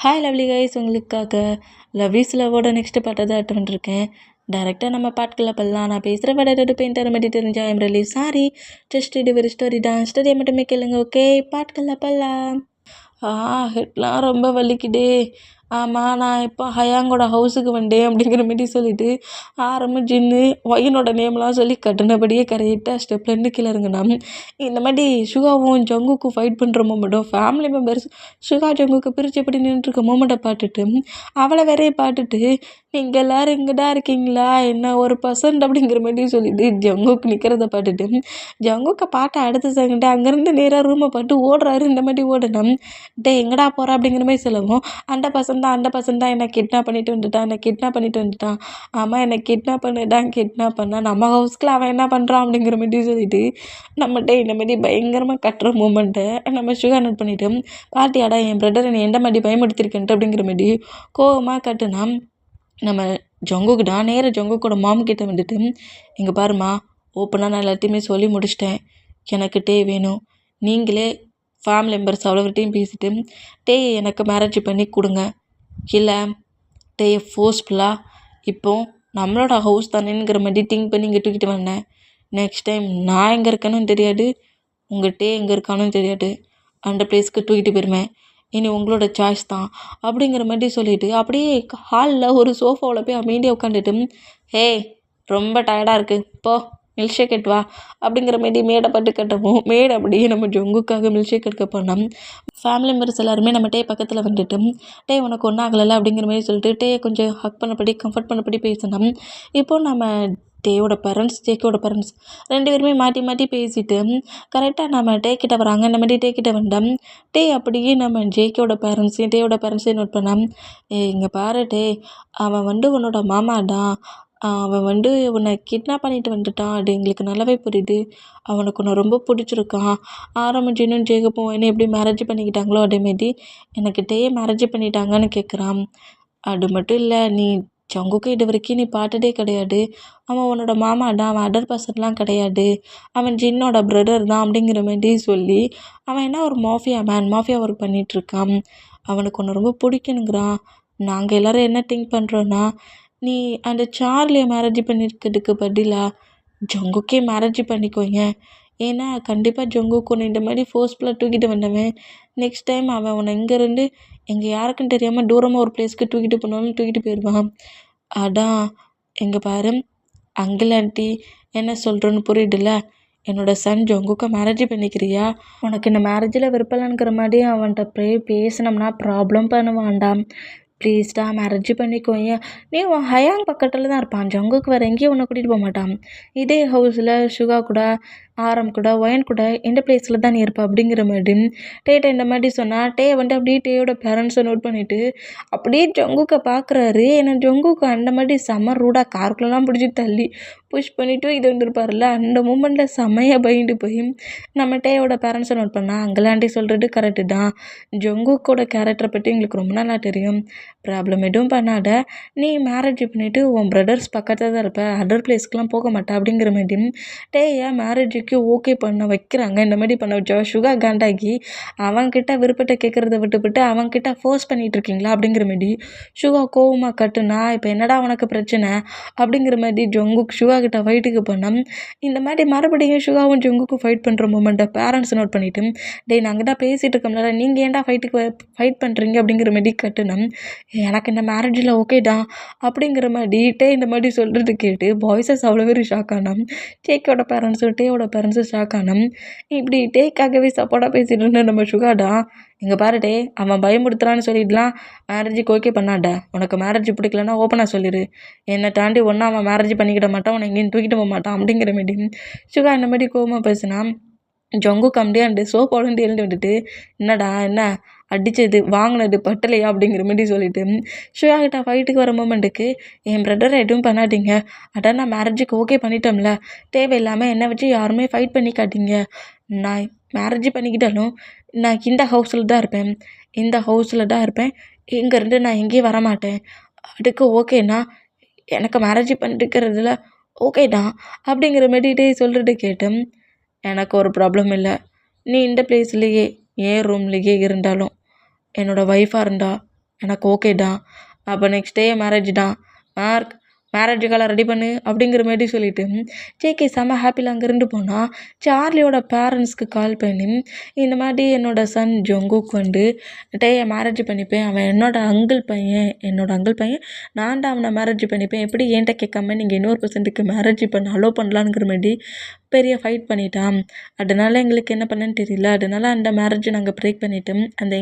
Hi lovely guys, உங்களுக்காக லவ்விஸ் லவ்வோட next பாட்டை தான் எடுத்து வந்துருக்கேன். டேரெக்டாக நம்ம பாட்டுக்குள்ள பண்ணலாம். நான் பேசுகிற படம் எடுத்து பெயிண்டர் மட்டும் தெரிஞ்சா ஐம் ரிலீவ் சாரி. ஜஸ்ட் இது ஒரு ஸ்டோரி தான். ஸ்டோரியை மட்டுமே கேளுங்க. ஓகே, பாட்டுக்குள்ள பண்ணலாம். ஹெட்லாம் ரொம்ப வலிக்குதே. ஆமாம், நான் இப்போ ஹயாங்கோட ஹவுஸுக்கு வந்தேன் அப்படிங்கிற மாரி சொல்லிட்டு ஆரம்பிச்சின்னு ஒய்யனோட நேம்லாம் சொல்லி கட்டினபடியே கரெக்டாக ஸ்டெப்லேருந்து கீழே இறங்குனா. இந்த மாதிரி சுகாவும் ஜங்குக்கும் ஃபைட் பண்ணுற மூமெண்ட்டும் ஃபேமிலி மெம்பர்ஸ் சுகா ஜங்குக்கு பிரித்து எப்படி நின்றுருக்க மூமெண்ட்டை பார்த்துட்டு அவளை வேறையே பார்த்துட்டு நீங்கள் எல்லோரும் இங்கேதான் இருக்கீங்களா என்ன ஒரு பர்சன்ட் அப்படிங்கிற மாதிரி சொல்லிட்டு ஜங்குக்கு நிற்கிறத பார்த்துட்டு ஜங்குக்கை பாட்டை அடுத்த செகண்டு அங்கேருந்து நேராக ரூமை பார்த்து ஓடுறாரு. இந்த மாதிரி ஓடணும் எங்கடா போகிற அப்படிங்கிற மாதிரி சொல்லவும் அந்த பர்சன் தான் என்னை கிட்னாப் பண்ணிட்டு வந்துட்டான். ஆமாம், என்னை கிட்னாப் பண்ணா நம்ம ஹவுஸ்க்குள்ள அவன் என்ன பண்ணுறான் அப்படிங்கிற மாதிரி சொல்லிட்டு நம்மகிட்ட இந்த மாதிரி பயங்கரமாக கட்டுற மூமெண்ட்டை நம்ம சுகர் நோட் பண்ணிவிட்டு பாட்டியாடா என் பிரதர் என்னை எந்த மாதிரி பயமுடுத்திருக்கேன்ட்டு அப்படிங்கிற மாதிரி கோவமாக கட்டுனா நம்ம ஜங்குக்கிட்ட நேராக ஜங்குக்கோட மாம் கிட்ட வந்துட்டு இங்கே பாருமா, ஓப்பனாக நான் எல்லாத்தையுமே சொல்லி முடிச்சிட்டேன். எனக்கு டே வேணும். நீங்களே ஃபேமிலி மெம்பர்ஸ் அவ்வளோவர்கிட்டையும் பேசிட்டு எனக்கு மேரேஜ் பண்ணி கொடுங்க. இல்லை ஃபோர்ஸ்ஃபுல்லாக இப்போது நம்மளோட ஹவுஸ் தானேங்கிற மாதிரி திங்க் பண்ணி இங்கே தூக்கிட்டு வந்தேன். நெக்ஸ்ட் டைம் நான் எங்கே இருக்கேன்னு தெரியாது, உங்கள் எங்கே இருக்கானும் தெரியாது. அந்த பிளேஸ்க்கு தூக்கிட்டு போயிருவேன். இனி உங்களோட சாய்ஸ் தான் அப்படிங்கிற மாதிரி சொல்லிவிட்டு அப்படியே ஹாலில் ஒரு சோஃபாவில் போய் அமைதியாக உட்காந்துட்டு ஹே ரொம்ப டயர்டாக இருக்குது போ மில்க் ஷேக் எடுத்து வா அப்படிங்கிற மாரி மேடை பட்டு கட்டவும் மேடை அப்படியே நம்ம ஜங்குக்காக மில்க் ஷேக் எடுக்க போனோம். ஃபேமிலி மெம்பர்ஸ் எல்லாருமே நம்ம பக்கத்தில் வந்துட்டு உனக்கு ஒன்றும் ஆகலை அப்படிங்கிற மாதிரி சொல்லிட்டு கொஞ்சம் ஹக் பண்ணபடி கம்ஃபர்ட் பண்ணபடி பேசினோம். இப்போது நம்ம ஜேக்கோட பேரண்ட்ஸ் 2 பேருமே மாற்றி பேசிட்டு கரெக்டாக நம்ம கிட்ட வராங்க. இந்த மாதிரி கிட்ட வந்தோம். அப்படியே நம்ம ஜேக்கோட பேரண்ட்ஸையும் நோட் பண்ணோம். இங்கே பாரு அவன் உன்னோட மாமாதான். அவன் உன்னை கிட்னாப் பண்ணிட்டு வந்துட்டான். அது எங்களுக்கு நல்லாவே புரியுது. அவனுக்கு உன்னை ரொம்ப பிடிச்சிருக்கான். ஆரம்பிச்சின்னும் ஜேக்கப்பும் என்ன எப்படி மேரேஜ் பண்ணிக்கிட்டாங்களோ அதேமாரி எனக்கு மேரேஜ் பண்ணிட்டாங்கன்னு கேட்குறான். அது மட்டும் இல்லை, நீ ஜங்குக்கு இது வரைக்கும் நீ பார்த்ததே கிடையாது. அவன் உன்னோட மாமா தான். அவன் அதர் பர்சன்லாம் கிடையாது. அவன் ஜின்னோட பிரதர் தான் அப்படிங்கிற மாதிரி சொல்லி அவன் என்ன ஒரு மாஃபியா ஒர்க் பண்ணிகிட்ருக்கான். அவனுக்கு ஒன்று ரொம்ப பிடிக்கணுங்கிறான். நாங்கள் எல்லோரும் என்ன திங்க் பண்ணுறோன்னா, நீ அந்த சார்லியை மேரேஜ் பண்ணியிருக்கிறதுக்கு பதிலாக ஜங்குக்கே மேரேஜ் பண்ணிக்கோங்க. ஏன்னா கண்டிப்பாக ஜங்குக்கு ஒன்று இந்த மாதிரி ஃபோர்ஸ்ஃபுல்லாக தூக்கிட்டு வந்தவன் நெக்ஸ்ட் டைம் அவன் உன்னை இங்கேருந்து எங்கே யாருக்குன்னு தெரியாமல் தூரமாக ஒரு பிளேஸ்க்கு தூக்கிட்டு போனாலும் தூக்கிட்டு போயிடுவான். அதான் எங்கே பாரு அங்கிள் ஆண்டி என்ன சொல்கிறோன்னு புரியுதுல்ல. என்னோடய சன் ஜங்குக்கை மேரேஜ் பண்ணிக்கிறியா? உனக்கு இந்த மேரேஜில் விருப்பம்ங்கிற மாதிரி அவன்கிட்ட பேசினோம்னா ப்ராப்ளம் பண்ணுவான்டாம். ப்ளீஸ்டா மேரேஜ் பண்ணிக்கோங்க. நீ உன் ஹயாங் பக்கத்தில் தான் இருப்பான். ஜங்குக்கு வேறு எங்கேயும் உன்னை கூட்டிகிட்டு போக மாட்டான். இதே ஹவுஸில் சுகா கூட ஆரம் கூட ஒயன் கூட எந்த பிளேஸில் தான் நீ இருப்பா அப்படிங்கிற மாதிரி இந்த மாதிரி சொன்னால் அப்படியே டேயோட பேரண்ட்ஸை நோட் பண்ணிவிட்டு அப்படியே ஜங்குக்கை பார்க்குறாரு. ஏன்னா ஜங்குக்கு அந்த மாதிரி செம்ம ரூடாக காருக்குள்ளலாம் பிடிச்சி தள்ளி புஷ் பண்ணிவிட்டு இது வந்துருப்பார்ல. அந்த மூமெண்ட்டில் செம்மையாக பயந்து போய் நம்ம டேயோட பேரண்ட்ஸை நோட் பண்ணால் அங்கலாண்டி சொல்கிறது கரெக்டு தான். ஜங்குக்கோட கேரக்டரை பற்றி எங்களுக்கு ரொம்ப நல்லா தெரியும். ப்ராப்ளம் எதுவும் பண்ணாத. நீ மேரேஜ் பண்ணிவிட்டு உன் பிரதர்ஸ் பக்கத்தில் தான் இருப்ப. அதர் பிளேஸ்க்கெலாம் போக மாட்டேன் அப்படிங்கிற மாதிரி மேரேஜுக்கு ஓகே பண்ண வைக்கிறாங்க. இந்த மாதிரி பண்ண வச்சா சுகா காண்டாகி அவன்கிட்ட விருப்பத்தை கேட்குறத விட்டுவிட்டு அவன்கிட்ட ஃபோர்ஸ் பண்ணிகிட்டு இருக்கீங்களா அப்படிங்கிற மாதிரி சுகா கோவமாக கட்டுனா இப்போ என்னடா உனக்கு பிரச்சனை அப்படிங்கிற மாதிரி ஜங்குக் சுகா கிட்ட ஃபைட்டுக்கு பண்ணோம். இந்த மாதிரி மறுபடியும் சுகாவும் ஜங்குக்கும் ஃபைட் பண்ணுற மூமெண்ட்டை பேரண்ட்ஸ் நோட் பண்ணிவிட்டு நாங்கள் தான் பேசிகிட்டு இருக்கோம்ல, நீங்கள் ஏன்டா ஃபைட் பண்ணுறீங்க அப்படிங்கிற மாதிரி கட்டுனோம். எனக்கு இந்த மேரேஜில் ஓகே தான் அப்படிங்கிற மாதிரி இந்த மாதிரி சொல்கிறது கேட்டு பாய்ஸஸ் அவ்வளோ பேர் ஷாக் ஆனோம். டேயோட பேரண்ட்ஸும் ஷாக் ஆனோம். இப்படி டேக்காகவே சப்போர்ட்டாக பேசிட்டு இருந்த நம்ம சுகாடா இங்கே பாரு அவன் பயமுடுத்துறான்னு சொல்லிடலாம். மேரேஜுக்கு ஓகே பண்ணாட. உனக்கு மேரேஜ் பிடிக்கலன்னா ஓப்பனாக சொல்லிடு. என்னை தாண்டி ஒன்றா அவன் மேரேஜ் பண்ணிக்கிட மாட்டான், உன்னை எங்கேயும் தூக்கிட்டு போக மாட்டான் அப்படிங்கிற மாதிரி சுகா இந்த மாதிரி கோவமாக பேசினா ஜங்கு கம்டியாண்டு சோப்பாலேருந்து எழுந்து வந்துட்டு என்னடா என்ன அடித்தது வாங்கினது பட்டலையா அப்படிங்கிற மாதிரி சொல்லிட்டு சுயா கிட்ட ஃபைட்டுக்கு வர மூமெண்ட்டுக்கு என் பிரதரை எதுவும் பண்ணாதீங்க. அதான் நான் மேரேஜுக்கு ஓகே பண்ணிட்டோம்ல, தேவையில்லாமல் என்னை வச்சு யாருமே ஃபைட் பண்ணி காட்டிங்க. நான் மேரேஜ் பண்ணிக்கிட்டாலும் நான் இந்த ஹவுஸில் தான் இருப்பேன். இங்கேருந்து நான் எங்கேயும் வரமாட்டேன். அதுக்கு ஓகேண்ணா, எனக்கு மேரேஜ் பண்ணிருக்கிறதுல ஓகே தான் அப்படிங்கிற மாதிரி சொல்கிறது கேட்டேன். எனக்கு ஒரு ப்ராப்ளம் இல்லை. நீ இந்த பிளேஸ்லேயே என் ரூம்லேயே இருந்தாலும் என்னோடய ஒய்ஃபாக இருந்தால் எனக்கு ஓகேடா. அப்போ நெக்ஸ்ட் டே மேரேஜ்டா. மார்க் மேரேஜுக்கெல்லாம் ரெடி பண்ணு அப்படிங்கிற மாதிரி சொல்லிட்டு ஜேகே செம்ம ஹாப்பியில் அங்கேருந்து போனால் சார்லியோட பேரண்ட்ஸ்க்கு கால் பண்ணி இந்த மாதிரி என்னோடய சன் ஜொங்குக்கு வந்து டேயை மேரேஜ் பண்ணிப்பேன், அவன் என்னோட அங்கிள் பையன் நான் தான் அவனை மேரேஜ் பண்ணிப்பேன், எப்படி என்கிட்ட கேட்காம நீங்கள் இன்னொரு பர்சன்ட்டுக்கு மேரேஜ் பண்ண அலோவ் பண்ணலாங்கிற மாதிரி பெரிய ஃபைட் பண்ணிட்டான். அதனால எங்களுக்கு என்ன பண்ணேன்னு தெரியல. அதனால அந்த மேரேஜை நாங்கள் பிரேக் பண்ணிவிட்டு அந்த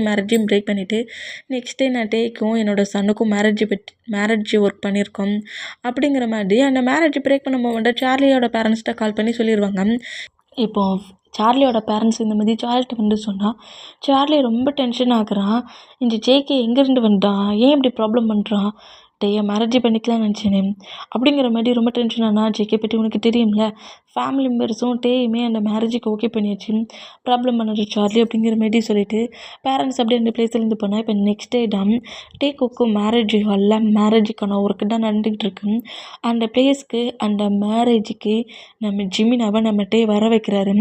மேரேஜையும் பிரேக் பண்ணிவிட்டு நெக்ஸ்ட் டே நான் டேக்கும் என்னோடய சன்னுக்கும் மேரேஜ் ஒர்க் பண்ணியிருக்கோம் அப்படிங்கிற மாதிரி அந்த மேரேஜ் பிரேக் பண்ண மொமெண்ட்டை சார்லியோட பேரண்ட்ஸ்கிட்ட கால் பண்ணி சொல்லிடுவாங்க. இப்போது சார்லியோட பேரண்ட்ஸ் இந்த மாதிரி சார்லிட்ட வந்து சொன்னால் சார்லி ரொம்ப டென்ஷன் ஆகுறான். இந்த ஜேகே எங்கேருந்து வந்தான், ஏன் இப்படி ப்ராப்ளம் பண்ணுறான், டேயை மேரேஜ் பண்ணிக்கலாம்னு நினச்சேனே அப்படிங்கிற மாதிரி ரொம்ப டென்ஷன் ஆனா. ஜேகே பற்றி உனக்கு தெரியும்ல, ஃபேமிலி மெம்பர்ஸும் டேயுமே அந்த மேரேஜுக்கு ஓகே பண்ணியாச்சு, ப்ராப்ளம் பண்ணது சார்லி அப்படிங்கிற மாதிரி சொல்லிட்டு பேரண்ட்ஸ் அப்படியே அந்த பிளேஸ்லேருந்து போனால். இப்போ நெக்ஸ்ட் டே தான் டேக்குக்கும் மேரேஜ் ஹாலில் மேரேஜுக்கான ஒர்க்கு தான் நடந்துகிட்டு இருக்கு. அந்த பிளேஸ்க்கு அந்த மேரேஜுக்கு நம்ம ஜிமினாவை நம்ம டே வர வைக்கிறாரு.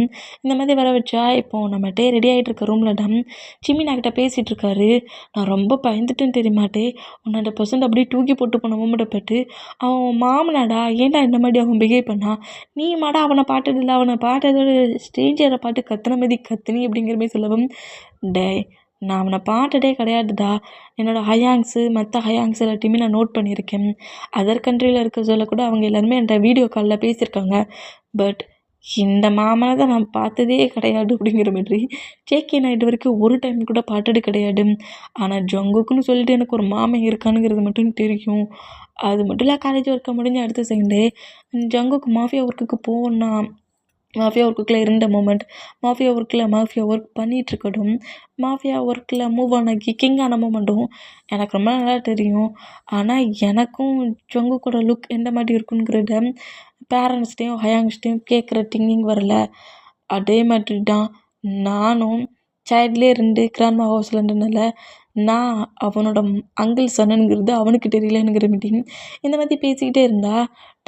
இந்த மாதிரி வர வச்சா இப்போது நம்ம டே ரெடி ஆகிட்டு இருக்க ரூமில் தான் ஜிமினா கிட்ட பேசிகிட்டு இருக்காரு. நான் ரொம்ப பயந்துட்டேன்னு தெரியுமாட்டே, 100% அப்படியே தூக்கி போட்டு போன மூமெண்ட்டை பட்டு அவன் மாமனாடா ஏன்டா இந்த மாதிரி அவன் பிஹேவ் பண்ணான், நீ மாடா அவனை பார்த்ததில்ல, அவனை பார்த்ததோட ஸ்ட்ரேஞ்சரை பார்த்து கத்துன மாதிரி கத்துனி அப்படிங்கிற மாதிரி சொல்லவும், டே நான் அவனை பார்த்ததே கிடையாதுடா, என்னோடய ஹயாங்ஸு மற்ற ஹயாங்ஸ் எல்லாத்தையுமே நான் நோட் பண்ணியிருக்கேன், அதர் கண்ட்ரியில் இருக்க சொல்ல கூட அவங்க எல்லாருமே என்கிட்ட வீடியோ காலில் பேசியிருக்காங்க, பட் இந்த மாமனை தான் நான் பார்த்ததே கிடையாது அப்படிங்கிற மாதிரி ஜேகே நான் இது வரைக்கும் ஒரு டைம் கூட பார்த்தது கிடையாது. ஆனால் ஜங்குக்குன்னு சொல்லிட்டு எனக்கு ஒரு மாமன் இருக்கானுங்கிறது மட்டும் தெரியும். அது மட்டும் இல்லை, காலேஜ் ஒர்க்கை முடிஞ்சு அடுத்த செகண்டே ஜங்குக்கு மாஃபியா ஒர்க்குக்கு போனால் மாஃபியா ஒர்க்குள்ளே இருந்த மூமெண்ட், மாஃபியா ஒர்க் பண்ணிகிட்ருக்கட்டும், மாஃபியா ஒர்க்கில் மூவ் ஆகி கிங் ஆன மூமெண்ட்டும் எனக்கு ரொம்ப நல்லா தெரியும். ஆனால் எனக்கும் ஜங்குக்கோட லுக் எந்த மாதிரி இருக்குங்கிறத பேரண்ட்ஸ்டையும் ஹயாங்ஸ்டையும் கேட்குற திங்கிங் வரல. அதே மாதிரி தான் நானும் சைல்ட்லேயே இருந்து கிராண்ட்மா ஹவுஸில் இருந்ததுனால நான் அவனோட அங்கிள் சன்னுங்கிறது அவனுக்கு தெரியலங்கிற மீட்டிங் இந்த மாதிரி பேசிக்கிட்டே இருந்தா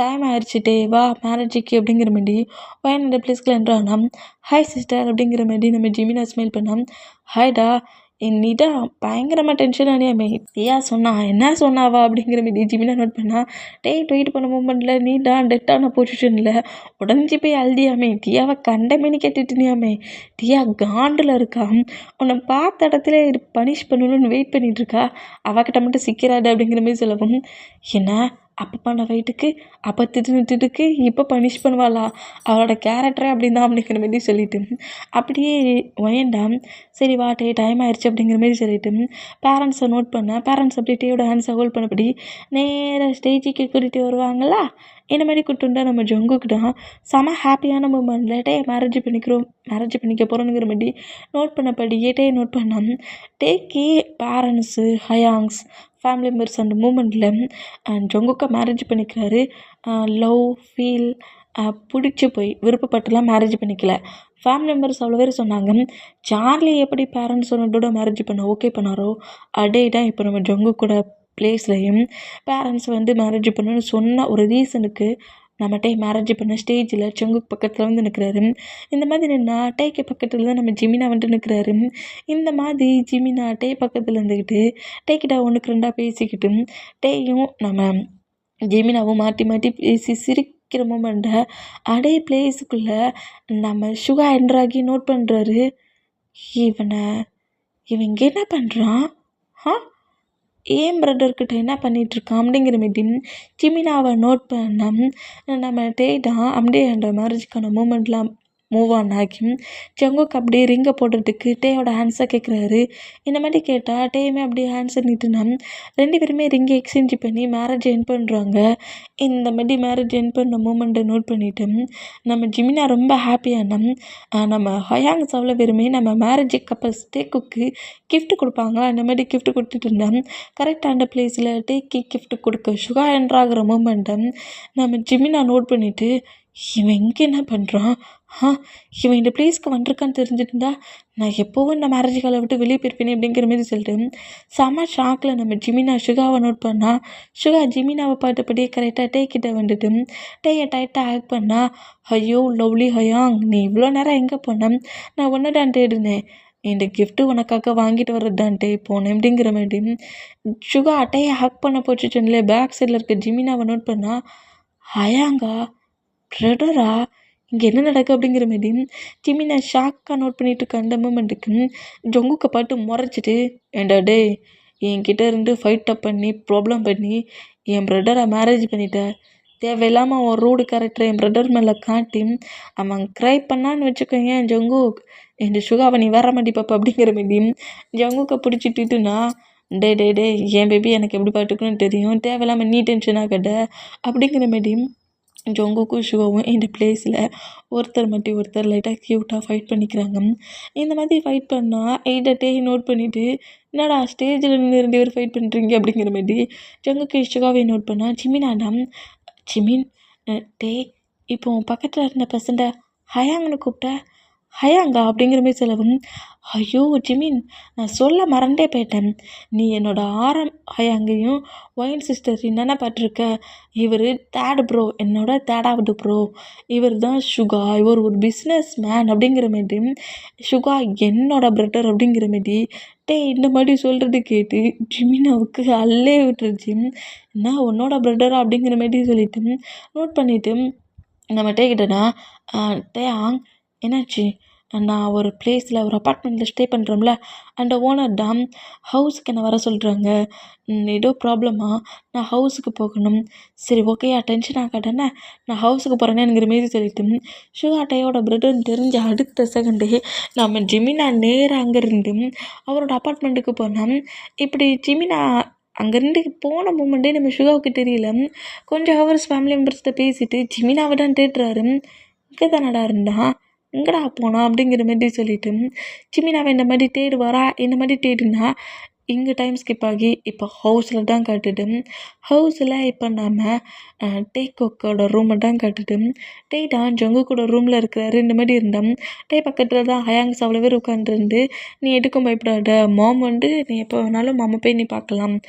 டைம் ஆயிடுச்சுட்டே வா மேரேஜுக்கு அப்படிங்கிற மாதிரி பையன் இந்த பிளேஸ்க்குள்ள என்றானா. ஹாய் சிஸ்டர் அப்படிங்கிற மாதிரி நம்ம ஜிமினா ஸ்மைல் பண்ணான். ஹாய்டா, நீட்டா பயங்கரமாக டென்ஷன் ஆனியாமே, தியா சொன்னா என்ன சொன்னாவா அப்படிங்கிற மாதிரி ஜிமினா நோட் பண்ணா. ட்வீட் பண்ண மூமெண்ட்டில் நீட்டா டெட்டான பொசிஷனில் உடஞ்சி போய் அழுதியாமே, தியாவை கண்டமேனி கேட்டுட்டுனியாமே, தியா காண்டில் இருக்கா, உன்னை பார்த்த இடத்துல பனிஷ் பண்ணணும்னு வெயிட் பண்ணிகிட்ருக்கா, அவகிட்ட மட்டும் சிக்கிறாது அப்படிங்கிற மாதிரி சொல்லவும், என்ன அப்போ பண்ண வெயிட்டுக்கு அப்போ திட்டுக்கு இப்போ பனிஷ் பண்ணுவாளா, அவளோட கேரக்டரே அப்படின்னு தான் அப்படிங்கிற மாதிரி சொல்லிட்டு அப்படியே வேண்டாம் சரி வா டே டைம் ஆயிடுச்சு அப்படிங்கிற மாதிரி சொல்லிட்டு பேரண்ட்ஸை நோட் பண்ணேன். பேரண்ட்ஸ் அப்படியே டேயோட ஹேண்ட்ஸை ஹோல்ட் பண்ணபடி நேராக ஸ்டேஜுக்கு கூட்டிகிட்டு வருவாங்களா, இந்த மாதிரி கூப்பிட்டு நம்ம ஜங்குக்கு தான் செம ஹாப்பியான மூமெண்ட்டில் டே மேரேஜ் பண்ணிக்க போகிறோங்கிற மாதிரி நோட் பண்ணபடியே டே நோட் பண்ணான். டேக்கு பேரண்ட்ஸு ஹயாங்ஸ் ஃபேமிலி மெம்பர்ஸ் அந்த மூமெண்ட்டில் ஜங்குக்கை மேரேஜ் பண்ணிக்கிறாரு. லவ் ஃபீல் பிடிச்சி போய் விருப்பப்பட்டுலாம் மேரேஜ் பண்ணிக்கல. ஃபேமிலி மெம்பர்ஸ் அவ்வளோ பேர் சொன்னாங்க. சார்லி எப்படி பேரண்ட்ஸ் சொன்னதோட மேரேஜ் பண்ண ஓகே பண்ணாரோ அதே தான் இப்போ நம்ம ஜங்கு கூட பிளேஸ்லையும் பேரண்ட்ஸ் வந்து மேரேஜ் பண்ணணும்னு சொன்ன ஒரு ரீசனுக்கு நம்ம டே மேரேஜ் பண்ண ஸ்டேஜில் ஜங்குக்கு பக்கத்தில் வந்து நிற்கிறாரு. இந்த மாதிரி நின்னா டேக்கு பக்கத்தில் தான் நம்ம ஜிமினா வந்துட்டு நிற்கிறாரு. இந்த மாதிரி ஜிமினா டே பக்கத்தில் இருந்துக்கிட்டு டேக்கிட்ட ஒன்றுக்கு ரெண்டாக பேசிக்கிட்டு டேயும் நம்ம ஜெமினாவும் மாற்றி மாற்றி பேசி சிரிக்கிற மூமெண்ட்டை அதே பிளேஸுக்குள்ளே நம்ம சுகா என்ட்ராகி நோட் பண்ணுறாரு. இவன் இங்கே என்ன பண்ணுறான், ஏன் பிரதர்கிட்ட என்ன பண்ணிகிட்ருக்கான் அப்படிங்கிற மாதிரி ஜிமினாவை நோட் பண்ண நம்ம டே தான் அப்படியே அந்த மேரேஜுக்கான மூமெண்ட்லாம் மூவ் ஆன் ஆகி ஜங்குக்கு அப்படியே ரிங்கை போடுறதுக்கு டேயோட ஹேண்ட்ஸை கேட்குறாரு. இந்த மாதிரி கேட்டால் டேயுமே அப்படியே ஹேண்ட்ஸை நீட்டுனா 2 பேருமே ரிங்கை எக்ஸ்சேஞ்ச் பண்ணி மேரேஜ் என் பண்ணுறாங்க. இந்த மாதிரி மேரேஜ் என் பண்ண மூமெண்ட்டை நோட் பண்ணிவிட்டு நம்ம ஜிமினா ரொம்ப ஹாப்பியான நம்ம ஹயாங்ஸ் அவ்வளோ பேருமே நம்ம மேரேஜ் கப்பல்ஸ் டேக்குக்கு கிஃப்ட் கொடுப்பாங்க. அந்த மாதிரி கிஃப்ட் கொடுத்துட்டு இருந்தேன். கரெக்டாக அந்த பிளேஸில் டேக்கு கிஃப்ட் கொடுக்க சுகா என்ட்ராகிற மூமெண்ட்டை நம்ம ஜிமினா நோட் பண்ணிவிட்டு இவன் இங்கே என்ன பண்ணுறான், இவன் இந்த பிளேஸ்க்கு வந்திருக்கான்னு தெரிஞ்சுருந்தா நான் எப்போவும் இந்த மேரேஜ் காலை விட்டு வெளியே போயிருப்பேனே அப்படிங்கிற மாதிரி சொல்லிட்டு செம ஷாக்கில் நம்ம ஜிமினா சுகாவை நோட் பண்ணா. சுகா ஜிமினாவை பார்த்தபடியே கரெக்டாக டே கிட்ட வந்துட்டு டேயை டைட்டாக ஆக்ட் பண்ணா. ஐயோ லவ்லி ஹயாங், நீ இவ்வளோ நேரம் எங்கே போன, நான் ஒன்று தான் தேடினேன், இந்த கிஃப்ட்டு உனக்காக வாங்கிட்டு வர்றதான்ட்டே போனேன் அப்படிங்கிற மாதிரி சுகா அட்டையை ஹக் பண்ண போச்சுட்டுங்களே பேக் சைடில் இருக்க ஜிமினாவை நோட் பண்ணா ஹயாங்கா ப்ரெடரா இங்கே என்ன நடக்கு அப்படிங்கிற மாதிரி ஜிமினா ஷாக்காக நோட் பண்ணிட்டு இருக்க அந்த மூமெண்ட்டுக்கு ஜொங்குக்க பாட்டு முறைச்சிட்டு ஏண்டா டே என்கிட்ட இருந்து ஃபைட் அப் பண்ணி ப்ராப்ளம் பண்ணி என் ப்ரெட்டரை மேரேஜ் பண்ணிட்ட தேவையில்லாமல் அவன் ரூடு கேரக்டர் என் ப்ரெட்டர் மேலே காட்டி அவன் க்ரை பண்ணான்னு வச்சுக்கோங்க ஜங்குக் என் சுகாவை நீ வர மாட்டி பாப்பா அப்படிங்கிற மாதிரி ஜங்குக்கை பிடிச்சிட்டுனா டே டே டே என் பேபி எனக்கு எப்படி பாட்டுக்குன்னு தெரியும் தேவையில்லாமல் நீ டென்ஷன் ஆகட்ட அப்படிங்கிற மாதிரி ஜொங்குக்கும் ஷுவாவும் இந்த பிளேஸில் ஒருத்தர் மட்டும் ஒருத்தர் லைட்டாக க்யூட்டாக ஃபைட் பண்ணிக்கிறாங்க. இந்த மாதிரி ஃபைட் பண்ணால் எய்டட்டே நோட் பண்ணிவிட்டு என்னடா ஸ்டேஜில் நின்று 2 பேர் ஃபைட் பண்ணுறீங்க அப்படிங்கிற மாதிரி ஜங்குக்கு ஷுவாவை நோட் பண்ணால் ஜிமினாடாம் ஜிமின் டே இப்போ உன் பக்கத்தில் இருந்த பர்சண்ட்டை ஹயாங்னு கூப்பிட்ட ஹயாங்கா அப்படிங்கிற மாதிரி சொல்லவும் ஐயோ ஜிமின் நான் சொல்ல மறந்தே போயிட்டேன் நீ என்னோட ஆரம் ஹயாங்கையும் ஒயின் சிஸ்டர் என்னென்ன பார்த்துருக்க இவர் தேர்ட் ப்ரோ என்னோட தேர்டாவது ப்ரோ இவர் தான் சுகா இவர் ஒரு பிஸ்னஸ் மேன் அப்படிங்கிற மாதிரி சுகா என்னோட பிரதர் அப்படிங்கிற மாதிரி இந்த மாதிரி சொல்கிறது கேட்டு ஜிமினாவுக்கு அல்லே விட்டுருச்சு என்ன உன்னோட பிரதரா அப்படிங்கிற மாதிரி சொல்லிட்டு நோட் பண்ணிவிட்டு நம்ம கிட்டனா டேயாங் என்னாச்சு நான் ஒரு பிளேஸில் ஒரு அப்பார்ட்மெண்ட்டில் ஸ்டே பண்ணுறோம்ல அந்த ஓனர் தான் ஹவுஸுக்கு என்ன வர சொல்கிறாங்க ஏதோ ப்ராப்ளமா நான் ஹவுஸுக்கு போகணும் சரி ஓகேயா டென்ஷன் ஆகாட்டேன்னா நான் ஹவுஸுக்கு போகிறேன்னேங்கிற மாரி சொல்லிட்டு ஷுகாட்டையோட பிரதர்னு தெரிஞ்ச அடுத்த செகண்டே நம்ம ஜிமினா நேராக அங்கேருந்து அவரோட அப்பார்ட்மெண்ட்டுக்கு போனோம் இப்படி ஜிமினா அங்கேருந்து போன மூமெண்ட்டே நம்ம ஷுகாவுக்கு தெரியல கொஞ்சம் ஹவர்ஸ் ஃபேமிலி மெம்பர்ஸ்கிட்ட பேசிட்டு ஜிமினாவை தான் தேடுறாரு இங்கே தானடா இருந்தா எங்கடா போனா அப்படிங்கிற மாதிரி சொல்லிட்டு ஜிமினாவை இந்த மாதிரி தேடுவாரா இந்த மாதிரி தேடுனா இங்கே டைம் ஸ்கிப் ஆகி இப்போ ஹவுஸில் தான் காட்டுது ஹவுஸில் இப்போ நாம் டேக்கோக்கோட ரூமை தான் காட்டுது டே தான் ஜங்குக்கோட ரூமில் இருக்கிறாரு இந்த மாதிரி இருந்தோம் டே பக்கத்தில் தான் ஹயாங்ஸ் அவ்வளோ பேர் உட்காந்துருந்து நீ எதுக்கும் பயப்படாத மாம் வந்து நீ எப்போ வேணாலும் மாமா போய் நீ பார்க்கலாம்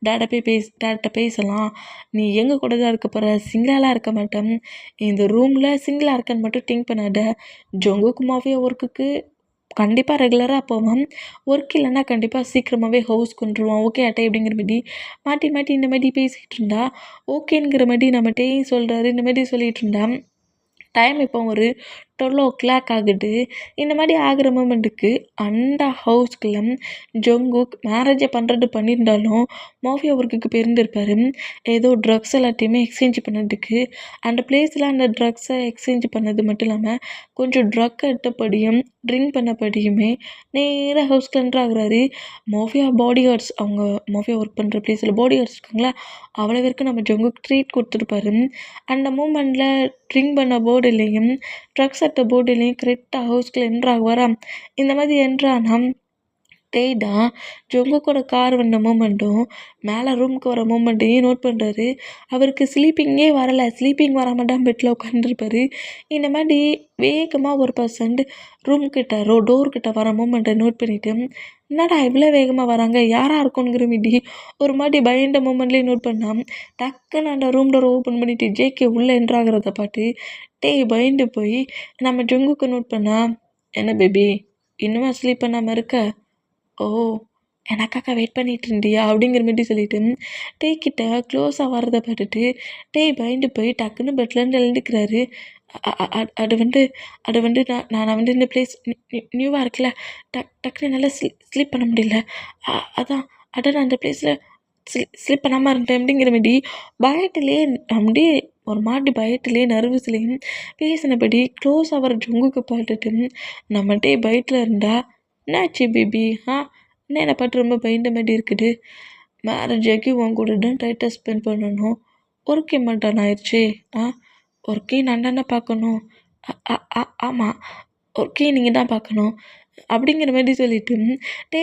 டேட்ட பேசலாம் நீ எங்கள் கூட தான் இருக்க போகிற சிங்கிளாக இருக்க மாட்டேன் இந்த ரூமில் சிங்கிளாக இருக்கன்னு மட்டும் திங்க் பண்ணாத ஜங்குக்கு மாஃபியா ஒர்க்குக்கு கண்டிப்பாக ரெகுலராக போவான் ஒர்க் இல்லைன்னா கண்டிப்பாக சீக்கிரமாகவே ஹவுஸ் கொண்டுருவான் ஓகே அட்டை அப்படிங்கிற மாதிரி மாற்றி மாற்றி இந்த மாதிரி பேசிகிட்டு இருந்தா ஓகேங்கிற மாதிரி நம்மகிட்டையும் சொல்கிறாரு இந்த மாதிரி சொல்லிகிட்டு இருந்தா டைம் இப்போ ஒரு 12 ஆகுது இந்த மாதிரி ஆகிற மூமெண்ட்டுக்கு அந்த ஹவுஸ்குள்ள ஜங்குக் மேரேஜை பண்ணியிருந்தாலும் மாஃபியா ஒர்க்குக்கு போயிருந்திருப்பார் ஏதோ ட்ரக்ஸ் எல்லாத்தையுமே எக்ஸ்சேஞ்ச் பண்ணதுக்கு அந்த பிளேஸில் அந்த ட்ரக்ஸை எக்ஸ்சேஞ்ச் பண்ணது மட்டும் இல்லாமல் கொஞ்சம் ட்ரக் எடுத்தபடியும் ட்ரிங்க் பண்ணபடியுமே நேராக ஹவுஸ்க்கு என்ட்ரு ஆகுறாரு மாஃபியா பாடி கார்ட்ஸ் அவங்க மாஃபியா ஒர்க் பண்ணுற பிளேஸில் பாடி கார்ட்ஸ் இருக்காங்களா அவ்வளோ பேருக்கு நம்ம ஜங்குக் ட்ரீட் கொடுத்துருப்பாரு அந்த மூமெண்ட்டில் ட்ரிங்க் பண்ண போர்டுலேயும் ட்ரக்ஸ் அட்ட போர்டுலேயும் கரெக்டாக ஹவுஸ்குள்ளே என்ட்ரு ஆகுவாரா இந்த மாதிரி என்ட்ரானா தான் ஜொங்குக்கோட கார் வந்த மூமெண்ட்டும் மேலே ரூமுக்கு வர மூமெண்ட்டையும் நோட் பண்ணுறாரு அவருக்கு ஸ்லீப்பிங்கே வரலை ஸ்லீப்பிங் வராமல் தான் பெட்டில் உட்காந்துருப்பாரு இந்த மாதிரி வேகமாக ஒரு பர்சன்ட் ரூம்கிட்ட டோர்கிட்ட வர மூமெண்ட்டை நோட் பண்ணிவிட்டு என்னடா இவ்வளோ வேகமாக வராங்க யாராக இருக்கும்ங்கிற மீதி ஒரு மாதிரி பயந்த மூமெண்ட்லேயே நோட் பண்ணால் டக்குன்னு அந்த ரூம் டோரை ஓப்பன் பண்ணிவிட்டு ஜேகே உள்ளே என்ட்ராகிறத பார்த்து பயந்து போய் நம்ம ஜொங்குக்கு நோட் பண்ணால் என்ன பேபி இன்னுமா ஸ்லீப் பண்ணாமல் இருக்க ஓ எனக்காக வெயிட் பண்ணிட்டு இருந்தியா அப்படிங்கிற மாதிரி சொல்லிட்டு கிட்ட க்ளோஸாக வரதை பார்த்துட்டு பயந்து போய் டக்குன்னு பெட்லேருந்து எழுந்துக்கிறாரு அது வந்து நான் வந்து இந்த பிளேஸ் நியூவாக இருக்குல்ல டக்குன்னு என்னால் ஸ்லீப் பண்ண முடியல அதான் நான் அந்த பிளேஸில் ஸ்லீப் பண்ணாமல் இருந்தேன் அப்படிங்கிற மாதிரி பயத்துலேயே அப்படியே ஒரு மாதிரி பயத்துலேயே நர்வஸ்லேயும் பேசினபடி க்ளோஸ் ஆகிற ஜொங்குக்கு பார்த்துட்டு நம்மகிட்டே பயத்தில் இருந்தா என்னாச்சு பேபி என்ன என்னை பார்த்து ரொம்ப பயந்த மாதிரி இருக்குது மேரேஜாக்கி உன் கூட தான் டைட்டாக ஸ்பெண்ட் பண்ணணும் ஒர்க்கே மாட்டான் ஆயிடுச்சு ஒர்க்கையும் நான் தானே பார்க்கணும் ஆமாம் ஒர்க்கையும் நீங்கள் தான் பார்க்கணும் அப்படிங்கிற மாதிரி சொல்லிட்டு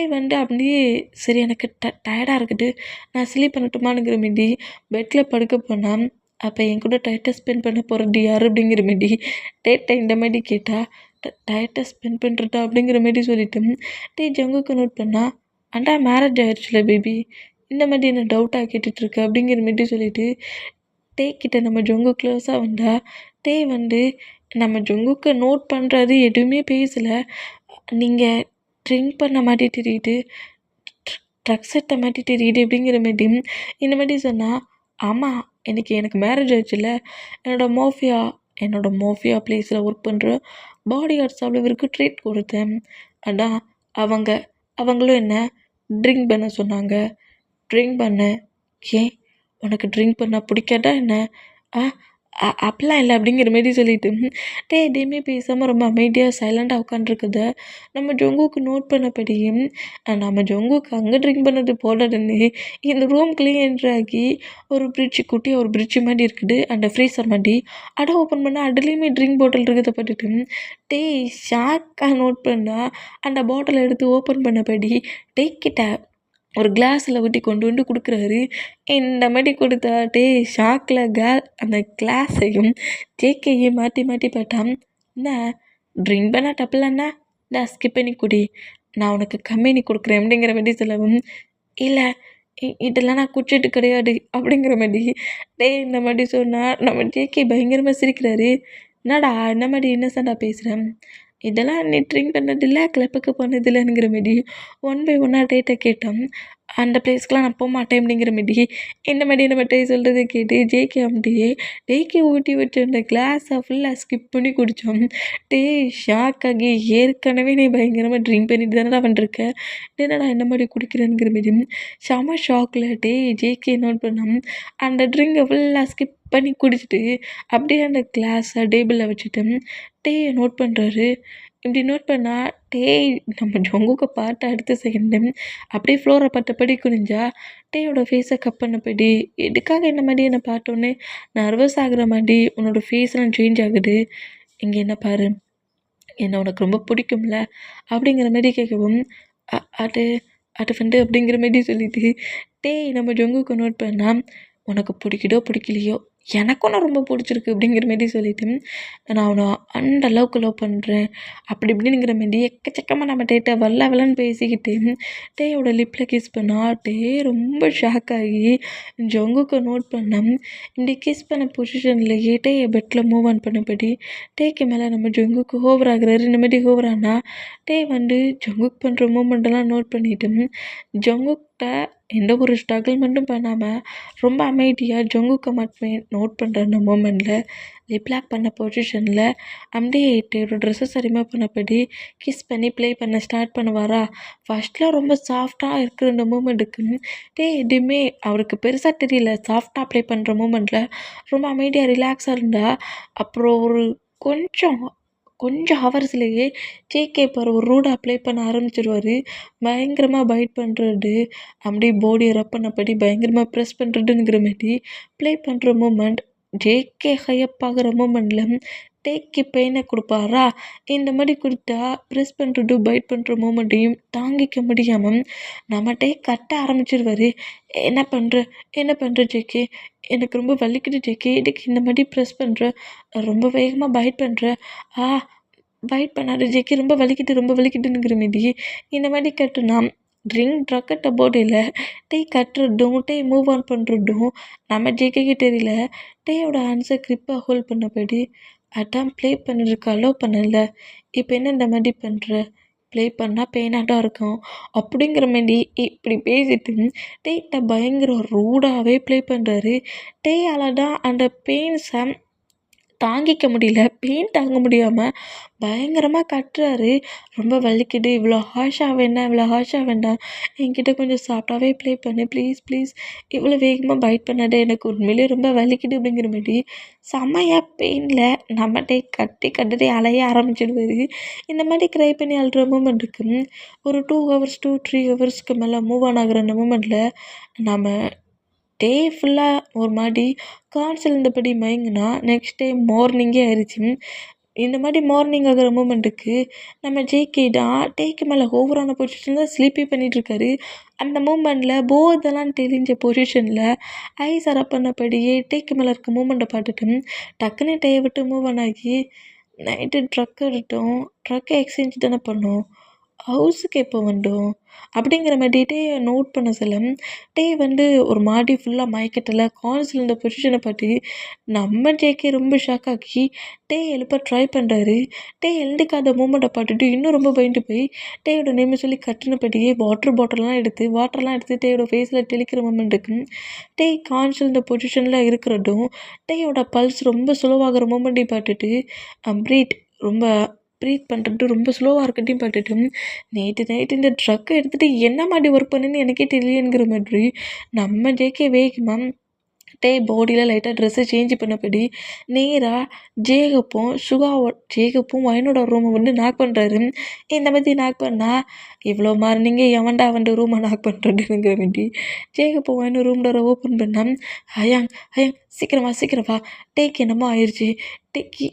வந்து அப்படியே சரி எனக்கு டயர்டாக இருக்குது நான் ஸ்லீப் பண்ணட்டுமானுங்கிற மாரி பெட்டில் படுக்க போனால் அப்போ என் கூட டைட்டாக ஸ்பெண்ட் பண்ண போகிறது யார் அப்படிங்கிற மாரி இந்த மாதிரி கேட்டால் டைட்டாக ஸ்பெண்ட் பண்ணுறதா அப்படிங்கிற மாரி சொல்லிட்டு ஜங்குக்கு நோட் பண்ணால் மேரேஜ் ஆயிடுச்சுல பேபி இந்த மாதிரி என்ன டவுட்டாக கேட்டுட்ருக்கு அப்படிங்கிற மாரி சொல்லிட்டு கிட்ட நம்ம ஜொங்கு க்ளோஸாக வந்தால் வந்து நம்ம ஜொங்குக்கு நோட் பண்ணுறது எதுவுமே பேசலை நீங்கள் ட்ரிங்க் பண்ண மாட்டி தெரியுது, ட்ரக்ஸ் எடுத்த மாட்டி தெரியுது அப்படிங்கிற மாட்டி இந்த மாட்டி சொன்னால், ஆமாம் எனக்கு மேரேஜ் ஆச்சுல்ல, என்னோட மோஃபியா ப்ளேஸில் ஒர்க் பண்ணுற பாடி கார்ட்ஸ் அவ்வளோ பேருக்கு ட்ரீட் கொடுத்தேன். அதான் அவங்க அவங்களும் என்ன ட்ரிங்க் பண்ண சொன்னாங்க. ட்ரிங்க் பண்ணேன். ஏன் உனக்கு ட்ரிங்க் பண்ண பிடிக்காதா என்ன? ஆ அப்படிலாம் இல்லை அப்படிங்கிற மாரி சொல்லிட்டு எதையுமே பேசாமல் ரொம்ப அமைதியாக சைலண்டாக உட்காண்ட்ருக்குத நம்ம ஜொங்குக்கு நோட் பண்ணபடியும் நம்ம ஜொங்குக்கு அங்கே ட்ரிங்க் பண்ணது போடாதுன்னு இந்த ரூம்குள்ளேயே என்ட்ரு ஆகி ஒரு பிரிட்ஜ் மாதிரி இருக்குது அந்த ஃப்ரீசர் மாதிரி அடை ஓப்பன் பண்ணால் அதுலேயுமே ட்ரிங்க் பாட்டில் இருக்கிறத பார்த்துட்டு ஷாக்காக நோட் பண்ணால் அந்த பாட்டிலை எடுத்து ஓப்பன் பண்ணபடி கிட்ட ஒரு கிளாஸில் ஊற்றி கொண்டு வந்து கொடுக்குறாரு. இந்த மாதிரி கொடுத்தா ஷாக்கில் அந்த கிளாஸையும் ஜேக்கையும் மாற்றி மாற்றி பார்த்தான். என்ன ட்ரிங்க் பண்ண தப்பில்லண்ணா, நான் ஸ்கிப் பண்ணி குடி, நான் உனக்கு கம்பெனி கொடுக்குறேன் அப்படிங்கிற மாதிரி சொல்லவும், இல்லை இதெல்லாம் நான் குடிச்சிட்டு கிடையாது அப்படிங்கிற மாதிரி இந்த மாதிரி சொன்னால் நம்ம ஜேகே பயங்கரமாக சிரிக்கிறாரு. என்னடா இந்த மாதிரி இன்னசெண்டாக பேசுகிறேன், இதெல்லாம் நீ ட்ரிங்க் பண்ணதில்லை, கிளப்புக்கு போனதில்லைங்கிற மாரி ஒன் பை ஒன்னாக கேட்டோம். அந்த பிளேஸ்க்கெலாம் நான் போக மாட்டேன் அப்படிங்கிற மாரி இந்த மாதிரி நம்ம சொல்கிறத கேட்டு ஜேகே அப்படியே ஊட்டி வச்சு அந்த கிளாஸை ஃபுல்லாக ஸ்கிப் பண்ணி குடித்தோம். ஷாக் ஆகி, ஏற்கனவே நீ பயங்கரமாக ட்ரிங்க் பண்ணிட்டு தானடா பண்ணிருக்க, என்னடா இந்த மாதிரி குடிக்கிறேங்கிற மாரி செம ஷாக்கில் ஜேகே நோட் பண்ணோம். அந்த ட்ரிங்கை ஃபுல்லாக ஸ்கிப் பண்ணி குடிச்சிட்டு அப்படியே அந்த கிளாஸை டேபிளில் வச்சுட்டு நோட் பண்ணுறாரு. இப்படி நோட் பண்ணால் நம்ம ஜொங்குக்கு பார்த்த அடுத்த செகண்டு அப்படியே ஃப்ளோரை பட்டபடி குனிஞ்சா டேயோட ஃபேஸை கப் பண்ணபடி, எதுக்காக இந்த மாதிரி என்னை பார்த்தோன்னே நர்வஸ் ஆகுற மாதிரி உன்னோட ஃபேஸ்லாம் சேஞ்ச் ஆகுது, இங்கே என்ன பாரு, என்னை உனக்கு ரொம்ப பிடிக்கும்ல அப்படிங்கிற மாதிரி கேட்கவும், அது அது வந்து அப்படிங்கிற மாதிரி சொல்லிட்டு நம்ம ஜொங்குக்கு நோட் பண்ணால், உனக்கு பிடிக்குதோ பிடிக்கலையோ எனக்கும் நான் ரொம்ப பிடிச்சிருக்கு அப்படிங்கிற மாரி சொல்லிவிட்டு, நான் அவனை அந்த அளவுக்கு லவ் பண்ணுறேன் அப்படி இப்படிங்கிற மாரி எக்கச்சக்கமாக நம்ம வல்லன்னு பேசிக்கிட்டு டேயோட லிப்பில் கிஸ் பண்ணால் ரொம்ப ஷாக் ஆகி ஜொங்குக்கு நோட் பண்ணேன். இப்படி கிஸ் பண்ண பொசிஷன்லேயே பெட்டில் மூவ் ஆன் பண்ணபடி டேக்கு மேலே நம்ம ஜொங்குக்கு ஓவர் ஆகுறாரு. இந்த மாதிரி ஓவர் ஆனால் வந்து ஜொங்குக்கு பண்ணுற மூமெண்ட்டெல்லாம் நோட் பண்ணிவிட்டு ஜொங்குக்கிட்ட எந்த ஒரு ஸ்ட்ரகிள்மெண்ட்டும் பண்ணாமல் ரொம்ப அமைதியாக ஜொங்குக்கு மட்டுமே நோட் பண்ணுற அந்த மூமெண்ட்டில் லிப்லாக் பண்ண பொசிஷனில் அப்படியே ஒரு ட்ரெஸ்ஸஸ் ரிமூவ் பண்ணபடி கிஸ் பண்ணி ப்ளே பண்ண ஸ்டார்ட் பண்ணுவாரா. ஃபஸ்ட்டில் ரொம்ப சாஃப்டாக இருக்கிற அந்த மூமெண்ட்டுக்கு எதுவுமே அவருக்கு பெருசாக தெரியல. சாஃப்டாக ப்ளே பண்ணுற மூமெண்ட்டில் ரொம்ப அமைதியாக ரிலாக்ஸாக இருந்தால் அப்புறம் ஒரு கொஞ்சம் ஹவர்ஸ்லேயே ஜேகே பாரு ஒரு ரூட் அப்ளை பண்ண ஆரம்பிச்சிருவார். பயங்கரமாக பைட் பண்ணுறது, அப்படியே பாடியை ரப் பண்ணபடி பயங்கரமாக ப்ரெஸ் பண்ணுறதுங்கிற மாரி ப்ளே பண்ணுற மூமெண்ட், ஜேகே ஹையப் ஆகிற மூமெண்ட்டில் டேக்கு பெயினை கொடுப்பாரா. இந்த மாதிரி கொடுத்தா ப்ரெஸ் பண்ணுறது பைட் பண்ணுற மூமெண்ட்டையும் தாங்கிக்க முடியாமல் நம்ம கட்ட ஆரம்பிச்சிருவார். என்ன பண்ணுற ஜேகே, எனக்கு ரொம்ப வலிக்குது ஜேகே, இதுக்கு இந்த மாதிரி ப்ரெஸ் பண்ணுற, ரொம்ப வேகமாக பைட் பண்ணுற, பைட் பண்ணாத ஜேகே, ரொம்ப வலிக்குதுங்கிற மாரி இந்த மாதிரி கட்டுனா ட்ரக்கட்ட போடையில் கட்டுறதும் மூவ் ஆன் பண்ணுறதும் நம்ம ஜேகேக்கு தெரியல. டேயோட ஆன்சர் கிரிப்பாக ஹோல்ட் பண்ணபடி, அதான் ப்ளே பண்ணிருக்கு அலோவ் பண்ணல, இப்போ என்ன இந்த மாதிரி பண்ணுற, ப்ளே பண்ணால் பெயினாக தான் இருக்கும் அப்படிங்கிற மாரி இப்படி பேசிட்டு பயங்கர ரூடாகவே ப்ளே பண்ணுறாரு. டேயால் தான் அந்த பெயின்ஸை தாங்கிக்க முடியல, பெயின் தாங்க முடியாமல் பயங்கரமாக கத்துறாரு. ரொம்ப வலிக்குது, இவ்வளோ ஹார்ஷாக வேண்டாம், என்கிட்ட கொஞ்சம் சாஃப்டாகவே ப்ளே பண்ணு ப்ளீஸ், இவ்வளோ வேகமாக பைட் பண்ணாத, எனக்கு உண்மையிலேயே ரொம்ப வலிக்குது அப்படிங்கிற மாதிரி செம்மையாக பெயினில் நம்மகிட்ட கட்டி அலைய ஆரம்பிச்சிடுவார். இந்த மாதிரி க்ரை பண்ணி அழுற மூமெண்ட்டுக்கு ஒரு 2 ஹவர்ஸ் 2-3 ஹவர்ஸ்க்கு மேலே மூவ் ஆன் ஆகிற அந்த மூமெண்ட்டில் நம்ம ஃபுல்லாக ஒரு மாதிரி கான்ஸ் இருந்தபடி மயங்கினா நெக்ஸ்ட் டே மார்னிங்கே ஆயிடுச்சு. இந்த மாதிரி மார்னிங் ஆகிற மூமெண்ட்டுக்கு நம்ம ஜேகே தான் டேக்கு மேலே ஓவரான பொசிஷனில் ஸ்லீப்பே பண்ணிகிட்ருக்காரு. அந்த மூமெண்ட்டில் போதெல்லாம் தெரிஞ்ச பொசிஷனில் ஐஸ் அரப் பண்ணபடியே டேக்கு மேலே இருக்க மூமெண்ட்டை பார்த்துட்டு டக்குன்னு விட்டு மூவ் ஆன் ஆகி நைட்டு ட்ரக் எடுத்தோம், ட்ரக்கை எக்ஸ்சேஞ்ச் தானே பண்ணோம், ஹவுஸுக்கு எப்போ வந்தோம்? அப்படிங்கிற மாரி டேய நோட் பண்ண சொல்ல, டேய் வந்து ஒரு மாரி ஃபுல்லா மயக்கத்துல கால்ஸ்ல இருந்த பொசிஷன பாத்து, நம்ம ஜேகே ரொம்ப ஷாக் ஆகி, டேய் எழுப்ப ட்ரை பண்றாரு. டேய் எழுந்துக்காத மூமெண்ட்ட பாத்துட்டு இன்னும் ரொம்ப பயந்து போய், டேயோட நேம சொல்லி கத்துனபடியே வாட்டர்லாம் எடுத்து டேயோட ஃபேஸ்ல தெளிக்கிற மொமெண்ட்டுக்கு, டேய் கான்ஷியஸ் இருந்த பொசிஷன்ல இருக்கிறதும், டேயோட பல்ஸ் ரொம்ப ஸ்லோவாகுற மொமெண்ட்டையும் பாத்துட்டு, ரொம்ப ப்ரீத் பண்ணுறது ரொம்ப ஸ்லோவாக இருக்கட்டையும் பாத்துட்டு, நேத்து நைட்டு இந்த ட்ரக்க எடுத்துட்டு என்ன மாரி ஒர்க் பண்ணேன்னு எனக்கே தெரியலங்கிற மாதிரி, நம்ம ஜேகே வேகமா பாடியில லைட்டா ட்ரெஸ்ஸ சேஞ்ச் பண்ணபடி, நேரா ஜேகப்பும் வயனோட ரூம வந்து நாக் பண்றாரு. இந்த மாதிரி நாக் பண்ணா, "இவ்ளோ மார்னிங்கே எவன்டா வந்து ரூம நாக் பண்றதுங்கிற" மாரி ஜேகப்பும் வயனும் ரூம் டோர ஓப்பன் பண்ணா, "ஹயாங், ஹயாங் சீக்கிரம் வா. டேக்கு என்னமோ ஆயிருச்சு. டேக்கி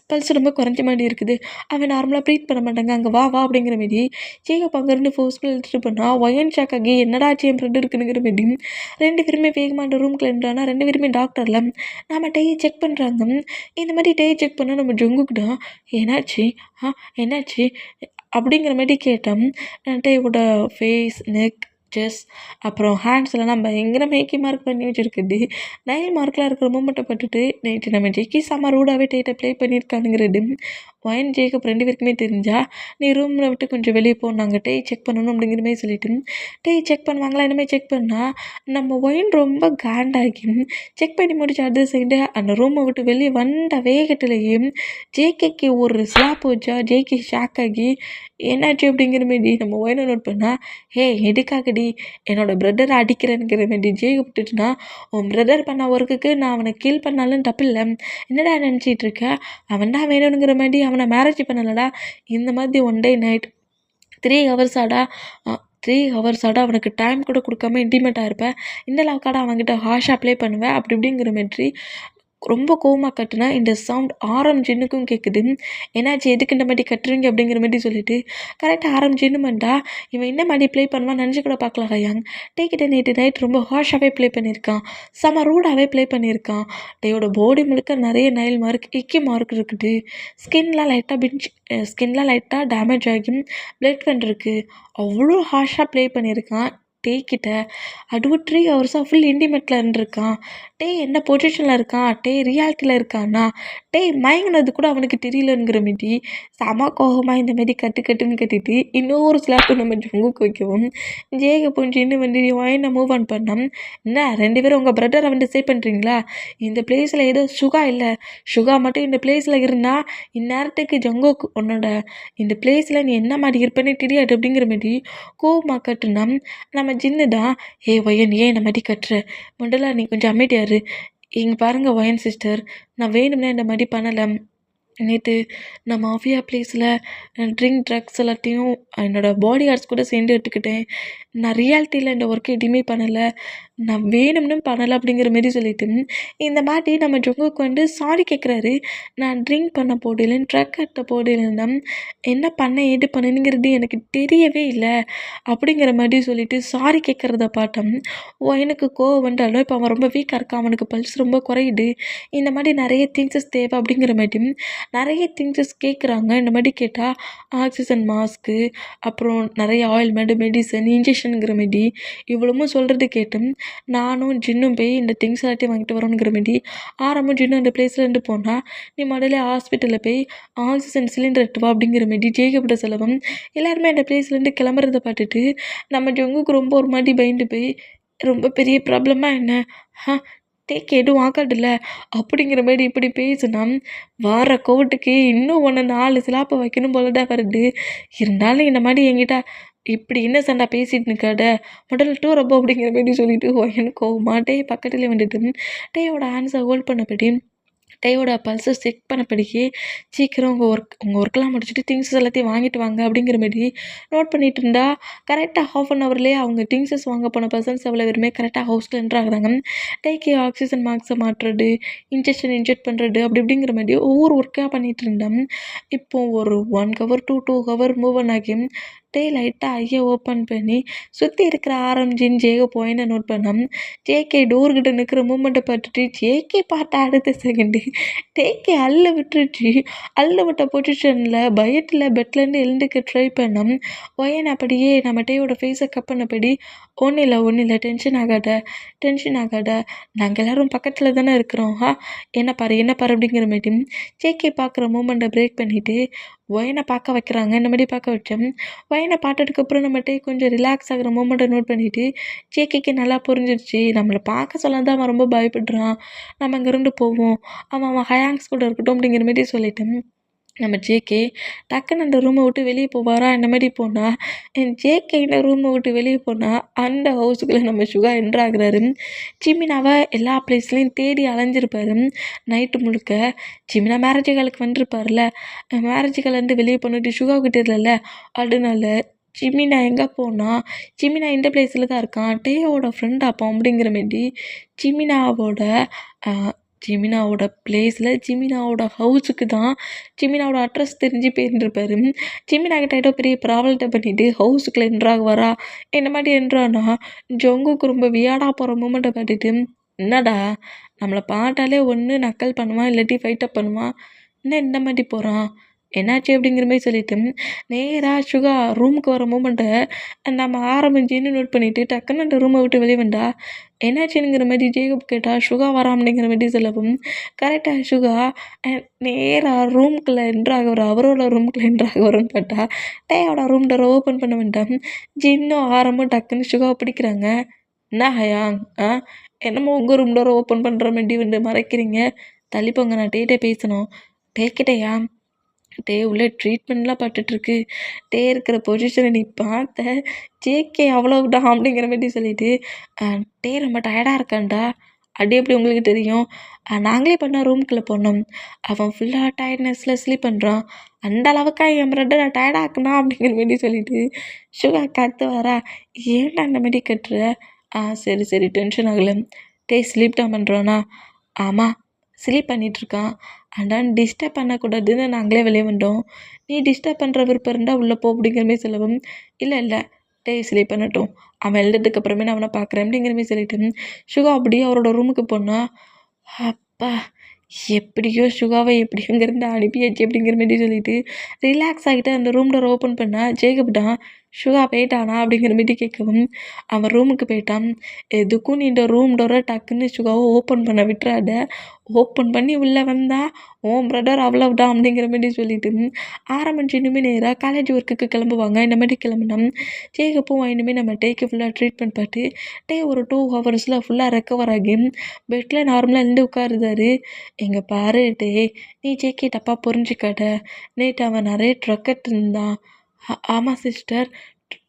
பல்ஸ் ரொம்ப குறைஞ்ச மாரி இருக்குது. அவன் நார்மலா ப்ரீத் பண்ண மாட்டாங்க. அங்க வா வா" அப்படிங்கிற மாரி ஜேகப் அங்கேருந்து ஃபோர்ஸ்ஃபுல்லா இழுத்துட்டு போனா, வயன் ஷாக் ஆகி என்னடா ஆச்சு என் ஃப்ரெண்ட் இருக்குங்கிற மாரி 2 பேருமே வேகமா அந்த ரூம்குள்ள என்ட்ரானா 2 பேருமே டாக்டர்ல. நம்ம டேய செக் பண்றாங்க. இந்த மாரி டேய செக் பண்ணா நம்ம ஜங்குக்கு தான் "என்னாச்சு? என்னாச்சு?" அப்படிங்கிற மாரி கேட்டோம். டேயோட ஃபேஸ், நெக், செஸ்ட் அப்புறம் ஹேண்ட்ஸ்லலாம் பயங்கர மேக்கி மார்க் பண்ணி வச்சிருக்குது. நெயில் மார்க்லாம் இருக்கிற மூமெண்ட்ட பாத்துட்டு, நேத்து நம்ம ஜெக்கி செம ரூடாவே டேட்ட ப்ளே பண்ணியிருக்கானுங்கிறது ஒயன் ஜேக்கப் 2 பேருக்குமே தெரிஞ்சா, "நீ ரூம்ல விட்டு கொஞ்சம் வெளிய போ. நாங்க டேய் செக் பண்ணணும்." அப்படிங்கிற மாரி சொல்லிட்டு, டேய் செக் பண்ணுவாங்களா? இனிமே செக் பண்ணா, நம்ம ஒயன் ரொம்ப காண்டாகி செக் பண்ணி முடிச்ச அடுத்த செகண்டே அந்த ரூம விட்டு வெளிய வந்த வேகத்திலேயே ஜேகேக்கு ஒரு ஸ்லாப் வச்சா, ஜேகே ஷாக் ஆகி, "என்னாச்சு?" அப்படிங்கிற மாரி நம்ம ஒயன நோட் பண்ணா, "ஏய் எதுக்காகடி என்னோட பிரதர அடிக்கிறேங்கிற" மாரி ஜேகப் திட்டுனா, "உன் பிரதர் பண்ண ஒர்க்குக்கு நான் அவன கில் பண்ணாலும் தப்பில்ல. என்னடா நெனச்சிட்டு இருக்க? அவன் தான் வேணுங்கிற மாரி அவன மேரேஜ் பண்ணலடா. இந்த மாதிரி ஒன் டே நைட் 3 ஹவர்ஸாடா 3 ஹவர்ஸாடா அவனுக்கு டைம் கூட குடுக்காம இன்டிமேட்டா இருப்ப. இந்த அளவுக்காடா அவன்கிட்ட ஹார்ஷா ப்ளே பண்ணுவ?" அப்படி இப்படிங்கிற மாதிரி ரொம்ப கோவமா கத்துனா, இந்த சவுண்ட் ஆரம் ஜின்னுக்கும் கேட்குது. "என்னாச்சு? எதுக்கு இந்த மாரி கத்துறீங்க?" அப்படிங்கிற மாரி சொல்லிட்டு, கரெக்ட்டா ஆரம் ஜின்னும் வந்தா, இவன் என்ன மாரி ப்ளே பண்ணுவான்னு நெனச்சு கூட பார்க்கல ஹயாங். டேகிட்ட நேத்து நைட் ரொம்ப ஹார்ஷாவே ப்ளே பண்ணியிருக்கான். செம ரூடாவே ப்ளே பண்ணியிருக்கான். டேயோட பாடி முழுக்க நெறைய நெயில் மார்க், இக்கி மார்க் இருக்குது. ஸ்கின்லாம் லைட்டா டேமேஜ் ஆகி பிளட் வந்திருக்கு. அவ்ளோ ஹார்ஷா ப்ளே பண்ணியிருக்கான். டேகிட்ட அதுவும் 3 ஹவர்ஸா ஃபுல் இன்டிமேட்ல இருந்திருக்கான். என்ன பொசிஷன்ல இருக்கான்? ரியாலிட்டில இருக்கானா? மயங்குனது கூட அவனுக்கு தெரியலங்கிற மாரி, செம கோவமா இந்த மாரி கட்டுன்னு கட்டிட்டு, இன்னொரு ஸ்லாப்பு நம்ம ஜங்குக்கு வைக்கவும், ஜேகப்பும் ஜின்னு வந்து ஒயன மூவ் ஆன் பண்ணா, "என்ன 2 பேரும் உங்க பிரதர வந்து சேவ் பண்றீங்களா? இந்த பிளேஸ்ல ஏதோ சுகா இல்ல. சுகா மட்டும் இந்த பிளேஸ்ல இருந்தா, இந்நேரத்துக்கு ஜங்குக் உன்னோட இந்த பிளேஸ்ல நீ என்ன மாரி இருப்பேன்னே தெரியாது." அப்படிங்கிற மாரி கோவமா கத்துனா, நம்ம ஜின்னு தான், "ஏய் ஒயன் ஏன் இந்த மாரி கத்துற? முதல்ல நீ கொஞ்சம் அமைதியா இரு. இங்க பாருங்க ஒயன் சிஸ்டர், நான் வேணும்னே இந்த மாரி பண்ணல. நேத்து நான் மாஃபியா பிளேஸ்ல ட்ரக்ஸ் எல்லாத்தையும் என்னோட பாடி கார்ட்ஸ் கூட சேர்ந்து எடுத்துக்கிட்டேன். நான் ரியாலிட்டில இந்த ஒர்க் எதுவுமே பண்ணல. நான் வேணும்னு பண்ணல." அப்படிங்கிற மாரி சொல்லிட்டு, இந்த மாரி நம்ம ஜங்குக்கு வந்து சாரி கேட்குறாரு. "நான் ட்ரிங்க் பண்ண போடையில, ட்ரக் எடுத்த போடையில தான் என்ன பண்ணேன், ஏது பண்ணேனுங்கிறது எனக்கு தெரியவே இல்ல." அப்படிங்கிற மாரி சொல்லிட்டு சாரி கேட்குறத பார்த்தோம். எனக்கு கோவம் வந்தாலும் இப்போ அவன் ரொம்ப வீக்கா இருக்கான். அவனுக்கு பல்ஸ் ரொம்ப குறையுது. இந்த மாரி நெறைய திங்ஸஸ் தேவை அப்படிங்கிற மாரி நெறைய திங்ஸஸ் கேட்குறாங்க. இந்த மாரி கேட்டா ஆக்சிஜன் மாஸ்க்கு, அப்புறம் நெறைய ஆயில்மெண்ட், மெடிசன், இன்ஜெக்ஷனுங்கிற மாரி இவ்வளவும் சொல்றது கேட்டு, நானும் ஜின்னும் போய் இந்த திங்ஸ் எல்லாத்தையும் வாங்கிட்டு வரோங்கிற மாரி ஆரம்பம் ஜின்னும் அந்த பிளேஸ்லேருந்து போனா, "நீ முதல்ல ஹாஸ்பிட்டல்ல போய் ஆக்சிஜன் சிலிண்டர் எடுத்துட்டு வா." அப்படிங்கிற மாரி ஜேகப்ட்ட சொல்லவும், எல்லாருமே அந்த பிளேஸ்லேருந்து கிளம்புறத பார்த்துட்டு, நம்ம ஜங்குக்கு ரொம்ப ஒரு மாரி பயந்து போய், "ரொம்ப பெரிய ப்ராப்ளமா என்ன? ஹ எதுவும் ஆகாதுல்ல." அப்படிங்கிற மாரி இப்படி பேசுனா, வர கோவத்துக்கு இன்னும் உன்ன 4 சிலாப்பு வைக்கணும் போல தான் வருது. இருந்தாலும் இந்த மாரி என்கிட்ட இப்படி இன்னசென்ட்டா பேசிட்டு நிக்காத. முதல்ல டூர போ." அப்படிங்கிற மாரி சொல்லிட்டு ஒயன் கோவமா பக்கத்துலயே வந்துட்டு, டேயோட ஹேண்ட்ஸ ஹோல்ட் பண்ணபடி, டேயோட பல்ஸ செக் பண்ணபடியே, "சீக்கிரம் உங்க ஒர்க்லாம் முடிச்சுட்டு திங்ஸஸ் எல்லாத்தையும் வாங்கிட்டு வாங்க." அப்படிங்கிற மாரி நோட் பண்ணிட்டு இருந்தா, கரெக்ட்டா 1/2 அன் ஹவர்லயே அவங்க திங்ஸஸ் வாங்க போன பெர்சன்ஸ் அவ்வளோ பேருமே கரெக்ட்டா ஹவுஸ்ல என்டர் ஆகுறாங்க. டேக்கு ஆக்சிஜன் மாஸ்க்க மாட்டுறது, இன்ஜெக்ஷன் இன்ஜெக்ட் பண்ணுறது அப்படி இப்படிங்கிற மாரி ஒவ்வொரு ஒர்க்கா பண்ணிட்டு இருந்தேன். இப்போ ஒரு 1 hour to 2 hour move on ஆகி லைட்டாக ஐயை ஓப்பன் பண்ணி சுற்றி இருக்கிற ஆரம்பிச்சின்னு ஜேகே பாயிண்ட்டை நோட் பண்ணோம். ஜேகே டோர்கிட்ட நிற்கிற மூமெண்ட்டை பார்த்துட்டு ஜேகே பார்த்த அடுத்த செகண்டு டேக்கே அள்ள விட்டுருச்சு. அள்ள விட்ட பொசிஷனில் பயத்தில் பெட்லேருந்து எழுந்துக்க ட்ரை பண்ணோம். ஒயன் அப்படியே நம்ம டேயோட ஃபேஸை கப் பண்ணபடி ஒன்றும் இல்லை டென்ஷன் ஆகாத நாங்கள் எல்லோரும் பக்கத்தில் தானே இருக்கிறோம். என்ன பாரு அப்படிங்கிற மாட்டி ஜேகே பார்க்குற மூமெண்ட்டை பிரேக் பண்ணிவிட்டு ஒயனை பார்க்க வைக்கிறாங்க. இந்த மாதிரி பார்க்க வச்சோம். ஒயனை பார்த்ததுக்கப்புறம் நம்மகிட்ட கொஞ்சம் ரிலாக்ஸ் ஆகிற மூமெண்ட்டை நோட் பண்ணிவிட்டு ஜேகேக்கு நல்லா புரிஞ்சிருச்சு. நம்மளை பார்க்க சொல்ல தான் அவன் ரொம்ப பயப்படுறான். நம்ம இங்கேருந்து போவோம். அவன் ஹயாங்ஸ் கூட இருக்கட்டும் அப்படிங்கிற மாரி சொல்லிட்டேன். நம்ம ஜேகே டக்குன்னு அந்த ரூமை விட்டு வெளியே போவாரா இந்த மாதிரி போனால் ஜேகே இந்த ரூமை விட்டு வெளியே போனால் அந்த ஹவுஸுக்குள்ளே நம்ம சுகா என்ட்ராகிறாரு. ஜிமினாவை எல்லா பிளேஸ்லையும் தேடி அலைஞ்சிருப்பாரு நைட்டு முழுக்க. ஜிமினா மேரேஜ் காலுக்கு வந்துருப்பார்ல, மேரேஜ் காலேருந்து வெளியே போனிட்டு சுகாவுக்கு தெரியல. அதனால ஜிமினா எங்கே போனால் ஜிமினா இந்த பிளேஸில் தான் இருக்கான், டேயோட ஃப்ரெண்ட் ஆப்போம் அப்படிங்கிற மாரி ஜிமினாவோட பிளேஸில் ஜிமினாவோட ஹவுஸுக்கு தான் ஜிமினாவோட அட்ரஸ் தெரிஞ்சு போயிருந்துருப்பாரு. ஜிமினா கிட்ட ஏதோ பெரிய ப்ராப்ளத்தை பண்ணிவிட்டு ஹவுஸுக்குள்ளே என்ட்ராகுவாரா. என்ன மாதிரி என்ட்ரானா ஜொங்குக்கு ரொம்ப வியாடாக போகிற மூமெண்ட்டை பார்த்துட்டு என்னடா நம்மளை பார்த்தாலே ஒன்று நக்கல் பண்ணுவான் இல்லாட்டி ஃபைட்டப் பண்ணுவான், என்ன இந்த மாதிரி போகிறான் என்னாச்சு அப்படிங்கிற மாதிரி சொல்லிட்டு நேராக சுகா ரூமுக்கு வர மூமெண்ட்டை நம்ம ஆரம்பிச்சின்னு நோட் பண்ணிவிட்டு டக்குன்னு அந்த ரூமை விட்டு வெளியே வந்தா. என்னாச்சுங்கிற மாதிரி ஜேகப் கேட்டால் சுகா வரான் அப்படிங்கிற மாதிரி சொல்லவும் கரெக்டாக சுகா நேராக ரூமுக்குள்ளே என்ட்ராக அவரோட ரூமுக்குள்ளே என்ட்ராக வரும்னு பார்த்தா டேயோட ரூம் டோரை ஓப்பன் பண்ண வேண்டாம். ஜின்னும் ஆரம்பம் டக்குன்னு சுகாவை பிடிக்கிறாங்க. என்ன ஹயாங் என்னமோ உங்கள் ரூம் டோரை ஓப்பன் பண்ணுற மாதிரி வந்து மறைக்கிறீங்க, தள்ளிப்போங்க நான் டேட்டே பேசணும். டேக்கிட்டேயா டே உள்ள ட்ரீட்மெண்ட்லாம் பட்டுட்ருக்கு, டே இருக்கிற பொசிஷனை நீ பார்த்த ஜேகே அவ்வளோதான் அப்படிங்கிற மாதிரி சொல்லிட்டு டே ரொம்ப டயர்டாக இருக்கான்டா. அப்படி எப்படி உங்களுக்கு தெரியும், நாங்களே பண்ணால் ரூம்குள்ளே போனோம், அவன் ஃபுல்லாக டயர்ட்னஸில் ஸ்லீப் பண்ணுறான், அந்த அளவுக்கா என் ஃப்ரெண்டை நான் டயர்டாக்குனா அப்படிங்கிற மாரி சொல்லிட்டு சுகா கற்று வரா. ஏன்டா அந்த மாரி கட்டுற, சரி டென்ஷன் ஆகலை. டே ஸ்லீப் தான் பண்ணுறானா, ஆமாம் ஸ்லீப் பண்ணிகிட்ருக்கான், ஆனால் டிஸ்டர்ப் பண்ணக்கூடாதுன்னு நாங்களே வெளியே வந்தோம், நீ டிஸ்டர்ப் பண்ணுற விருப்பம் இருந்தால் உள்ளே போ அப்படிங்கிற மாதிரி சொல்லவும் இல்லை டே ஸ்லீப் பண்ணட்டும், அவன் எழுதுறதுக்கு அப்புறமே நான் அவனை பார்க்குறேன் அப்படிங்கிற மாதிரி சொல்லிட்டு சுகா அப்படியே அவரோட ரூமுக்கு போனால் அப்பா எப்படியோ சுகாவை எப்படியோ இங்கேருந்து அனுப்பியாச்சு அப்படிங்கிற மாதிரி சொல்லிட்டு ரிலாக்ஸ் ஆகிட்டு அந்த ரூம் டோர் ஓப்பன் பண்ணால் ஜேகப் தான் சுகா போயிட்டானா அப்படிங்கிற மாதிரி கேட்கவும் அவன் ரூமுக்கு போயிட்டான். எதுக்கும் நீ இந்த ரூம் டோரை டக்குன்னு சுகாவை ஓப்பன் பண்ண விட்டுறாத, ஓப்பன் பண்ணி உள்ளே வந்தால் ஓன் பிரதர் அவ்வளவுதான் அப்படிங்கிற மாதிரி சொல்லிட்டு ஆரம்பிச்சு இனிமேல் நேராக காலேஜ் ஒர்க்குக்கு கிளம்புவாங்க. இந்த மாதிரி கிளம்புனா ஜேகப்பும் இனிமேல் நம்ம டேக்கு ஃபுல்லாக ட்ரீட்மெண்ட் பார்த்து டே ஒரு 2 ஹவர்ஸில் ஃபுல்லாக ரெக்கவர் ஆகி பெட்டில் நார்மலாக இருந்து உட்காருதாரு. எங்கே பாரு டே, நீ ஜேகே தப்பாக புரிஞ்சுக்காத, நேற்று அவன் நிறைய ட்ரக் எடுத்துருந்தான். ஆமாம் சிஸ்டர்,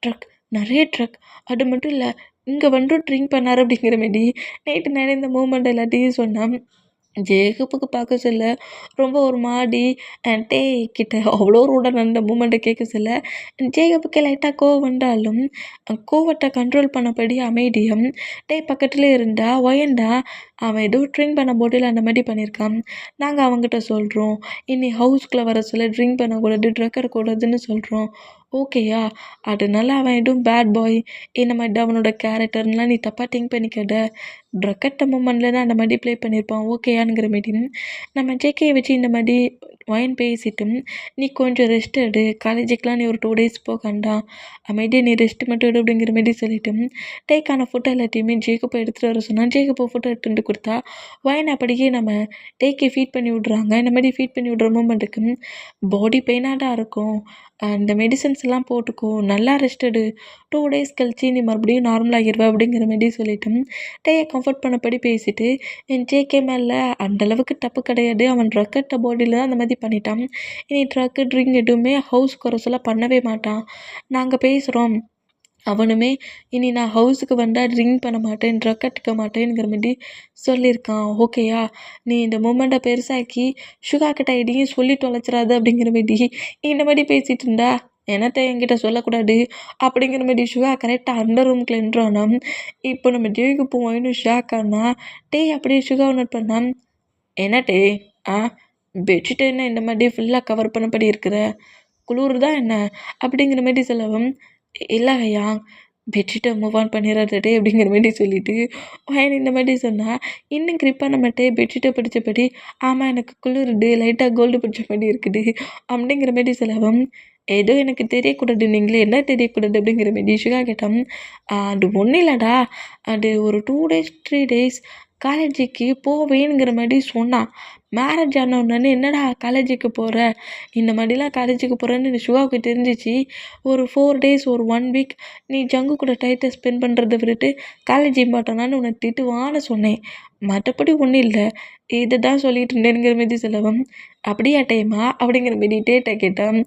ட்ரக் நிறைய ட்ரக், அது மட்டும் இல்லை இங்கே வந்து ட்ரிங்க் பண்ணார் அப்படிங்கிற மாரி நைட்டு நடந்த மூமெண்ட் எல்லாத்தையும் சொன்னான். ஜேகப்புக்கு பார்க்க சொல்ல ரொம்ப ஒரு மாடி டே கிட்ட அவ்வளோ ரூடாக நடந்த மூமெண்ட்டை கேட்க சொல்ல ஜேகப்புக்கு லைட்டாக கோவம் வந்தாலும் கோவத்தை கண்ட்ரோல் பண்ணபடி அமைதியம் டே பக்கத்துலேயே இருந்தா ஒயண்டா அவன் ஏதோ ட்ரிங்க் பண்ண போட்டில் அந்த மாதிரி பண்ணியிருக்கான். நாங்கள் அவங்ககிட்ட சொல்கிறோம் இனி ஹவுஸ்குள்ளே வர சொல்ல ட்ரிங்க் பண்ணக்கூடாது, ட்ரக் இருக்கக்கூடாதுன்னு சொல்கிறோம், ஓகேயா? அதனால அவன் எதுவும் பேட் பாய் இந்த மாதிரி அவனோட கேரக்டர்லாம் நீ தப்பாக திங்க் பண்ணிக்காத, ட்ரக்கட்ட மூமெண்ட்டில் தான் அந்த மாதிரி ப்ளே பண்ணியிருப்பான், ஓகேயாங்கிற மாரி நம்ம ஜேகேயை வச்சு இந்த மாதிரி ஒயின் பேசிட்டு நீ கொஞ்சம் ரெஸ்ட் எடு, காலேஜுக்கெலாம் நீ ஒரு 2 டேஸ் போகண்டா, அமைதியாக நீ ரெஸ்ட் மட்டும் எடு அப்படிங்கிற மாரி சொல்லிட்டு டேக்கான ஃபுட்டை எல்லாத்தையுமே ஜேகப்பை எடுத்துகிட்டு வர சொன்னால் ஜேகப்பை ஃபுட்டை எடுத்துகிட்டு வந்து கொடுத்தா ஒயின் அப்படியே நம்ம டேக்கே ஃபீட் பண்ணி விட்றாங்க. இந்த மாதிரி ஃபீட் பண்ணி விட்ற மூமெண்ட்டுக்கு பாடி பெயினாக தான் இருக்கும், இந்த மெடிசன்ஸ் எல்லாம் போட்டுக்கோ, நல்லா ரெஸ்ட் எடு, 2 டேஸ் கழிச்சு நீ மறுபடியும் நார்மலாகிடுவ அப்படிங்கிற மாதிரி சொல்லிட்டு டேயை கம்ஃபர்ட் பண்ணபடி பேசிட்டு என் ஜேகே மேலே அந்தளவுக்கு தப்பு கிடையாது, அவன் ட்ரக்கட்ட பாடியில் தான் அந்த மாதிரி பண்ணிட்டான், இனி ட்ரக்கு ட்ரிங்க் எதுவுமே ஹவுஸ்க்கு வர சொல்ல பண்ணவே மாட்டான், நாங்கள் பேசுகிறோம், அவனுமே இனி நான் ஹவுஸுக்கு வந்தால் ட்ரிங்க் பண்ண மாட்டேன், ட்ரக் எடுக்க மாட்டேங்கிற மாதிரி சொல்லியிருக்கான், ஓகேயா? நீ இந்த மூமெண்ட்டை பெருசாக்கி சுகா கிட்ட இதையும் சொல்லி தொலைச்சிடாது அப்படிங்கிற மாதிரி இந்த மாதிரி பேசிகிட்டு இருந்தா என்னத்தை என்கிட்ட சொல்லக்கூடாது அப்படிங்கிற மாதிரி சுகா கரெக்டாக அந்த ரூமுக்குள்ள நின்றானா. இப்போ நம்ம ஜேவிக்கு போவோம்னு ஷாக்கானா டே அப்படியே சுகா நோட் பண்ணான். என்ன டே பெட்ஷீட் என்ன இந்த மாதிரி ஃபுல்லாக கவர் பண்ணபடி இருக்கிற, குளிருதா என்ன அப்படிங்கிற மாரி சொல்லவும், இல்ல ஐயா பெட்ஷீட்டை மூவ் ஆன் பண்ணிடுறே அப்படிங்கிற மாரி சொல்லிட்டு வயன் இந்த மாதிரி சொன்னா, இன்னும் கிரிப்பான மட்டே பெட்ஷீட்டை பிடிச்சபடி, ஆமாம் எனக்கு குளிருது லைட்டாக கோல்டு பிடிச்ச மாதிரி இருக்குது அப்படிங்கிற மாரி சொல்லவும், ஏதோ எனக்கு தெரியக்கூடாது நீங்களே என்ன தெரியக்கூடாது அப்படிங்கிற மாரி சுகா கேட்டோம். அது ஒன்றும் இல்லைடா, அது ஒரு 2 டேஸ் 3 டேஸ் காலேஜுக்கு போவேங்கிற மாதிரி சொன்னான். மேரேஜ் ஆன உடனே என்னடா காலேஜுக்கு போகிற இந்த மாதிரிலாம் காலேஜுக்கு போகிறேன்னு சுகாவுக்கு தெரிஞ்சிச்சு. ஒரு 4 டேஸ் ஒரு 1 வீக் நீ ஜங்கு கூட டைத்தை ஸ்பெண்ட் பண்ணுறத விட்டுட்டு காலேஜ் இம்பார்ட்டனான்னு உன்னை திட்டுவான்னு சொன்னேன். மற்றபடி ஒன்றும் இல்லை, இதை தான் சொல்லிட்டு இருந்தேனுங்கிற மாரி சொல்லவும், அப்படியா டைமா அப்படிங்கிற மாரி டேட்டை கேட்டோம்.